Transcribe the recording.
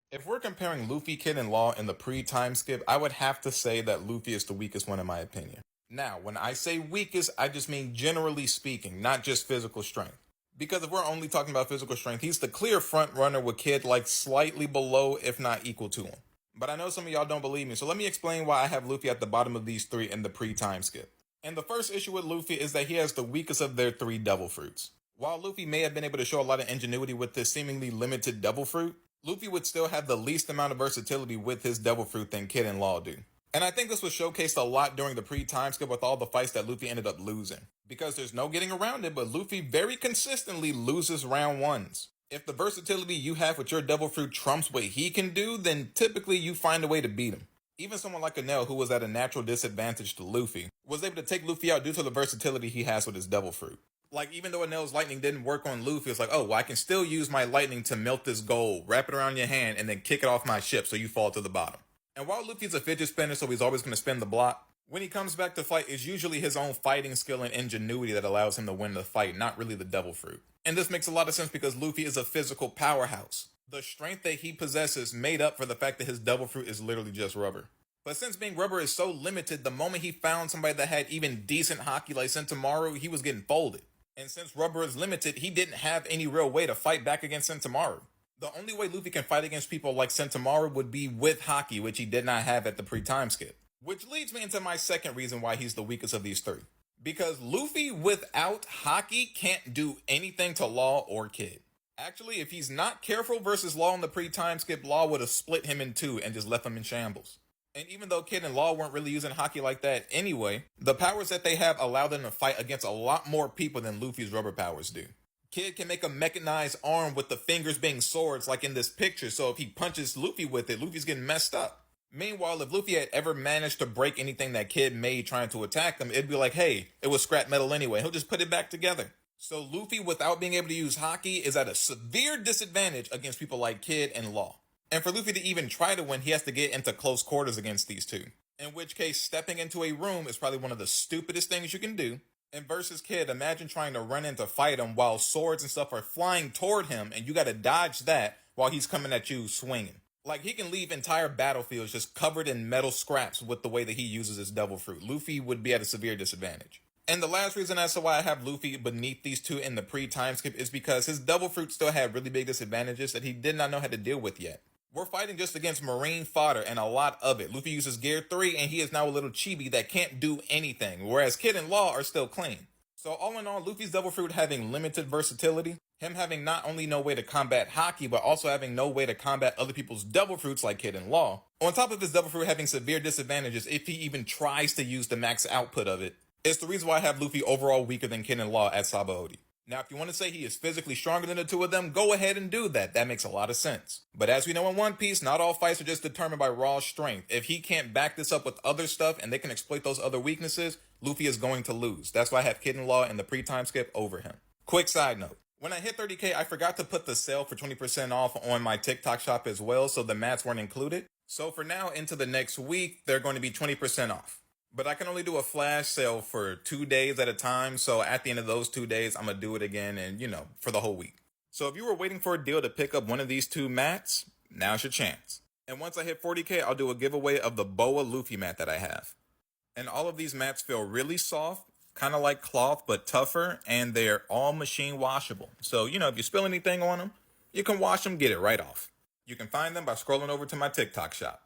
If we're comparing Luffy, Kid, and Law in the pre-time skip, I would have to say that Luffy is the weakest one in my opinion. Now, when I say weakest, I just mean generally speaking, not just physical strength. Because if we're only talking about physical strength, he's the clear front runner with Kid like slightly below, if not equal to him. But I know some of y'all don't believe me, so let me explain why I have Luffy at the bottom of these three in the pre-time skip. And the first issue with Luffy is that he has the weakest of their three devil fruits. While Luffy may have been able to show a lot of ingenuity with this seemingly limited devil fruit, Luffy would still have the least amount of versatility with his devil fruit than Kid and Law do. And I think this was showcased a lot during the pre-time skip with all the fights that Luffy ended up losing. Because there's no getting around it, but Luffy very consistently loses round ones. If the versatility you have with your devil fruit trumps what he can do, then typically you find a way to beat him. Even someone like Enel, who was at a natural disadvantage to Luffy, was able to take Luffy out due to the versatility he has with his devil fruit. Like, even though Enel's lightning didn't work on Luffy, it's like, oh, well, I can still use my lightning to melt this gold, wrap it around your hand, and then kick it off my ship so you fall to the bottom. And while Luffy's a fidget spinner, so he's always going to spin the block, when he comes back to fight, it's usually his own fighting skill and ingenuity that allows him to win the fight, not really the devil fruit. And this makes a lot of sense because Luffy is a physical powerhouse. The strength that he possesses made up for the fact that his devil fruit is literally just rubber. But since being rubber is so limited, the moment he found somebody that had even decent hockey like Sentomaru, he was getting folded. And since rubber is limited, he didn't have any real way to fight back against Sentomaru. The only way Luffy can fight against people like Sentomaru would be with hockey, which he did not have at the pre-time skip. Which leads me into my second reason why he's the weakest of these three. Because Luffy without hockey can't do anything to Law or Kid. Actually, if he's not careful versus Law in the pre-time skip, Law would have split him in two and just left him in shambles. And even though Kid and Law weren't really using hockey like that anyway, the powers that they have allow them to fight against a lot more people than Luffy's rubber powers do. Kid can make a mechanized arm with the fingers being swords like in this picture, so if he punches Luffy with it, Luffy's getting messed up. Meanwhile, if Luffy had ever managed to break anything that Kid made trying to attack him, it'd be like, hey, it was scrap metal anyway, he'll just put it back together. So Luffy, without being able to use hockey, is at a severe disadvantage against people like Kid and Law. And for Luffy to even try to win, he has to get into close quarters against these two. In which case, stepping into a room is probably one of the stupidest things you can do. And versus Kid, imagine trying to run in to fight him while swords and stuff are flying toward him and you gotta dodge that while he's coming at you swinging. Like, he can leave entire battlefields just covered in metal scraps with the way that he uses his devil fruit. Luffy would be at a severe disadvantage. And the last reason as to why I have Luffy beneath these two in the pre-time skip is because his devil fruit still had really big disadvantages that he did not know how to deal with yet. We're fighting just against marine fodder and a lot of it. Luffy uses gear 3 and he is now a little chibi that can't do anything, whereas Kid and Law are still clean. So all in all, Luffy's devil fruit having limited versatility, him having not only no way to combat hockey, but also having no way to combat other people's devil fruits like Kid and Law, on top of his devil fruit having severe disadvantages if he even tries to use the max output of it, it's the reason why I have Luffy overall weaker than Kid and Law at Sabaody. Now, if you want to say he is physically stronger than the two of them, go ahead and do that. That makes a lot of sense. But as we know in One Piece, not all fights are just determined by raw strength. If he can't back this up with other stuff and they can exploit those other weaknesses, Luffy is going to lose. That's why I have Kid and Law in the pre-time skip over him. Quick side note. When I hit 30k, I forgot to put the sale for 20% off on my TikTok shop as well, so the mats weren't included. So for now, into the next week, they're going to be 20% off. But I can only do a flash sale for 2 days at a time, so at the end of those 2 days, I'm going to do it again and, for the whole week. So if you were waiting for a deal to pick up one of these two mats, now's your chance. And once I hit 40k, I'll do a giveaway of the Boa Luffy mat that I have. And all of these mats feel really soft, kind of like cloth, but tougher, and they're all machine washable. So, if you spill anything on them, you can wash them, get it right off. You can find them by scrolling over to my TikTok shop.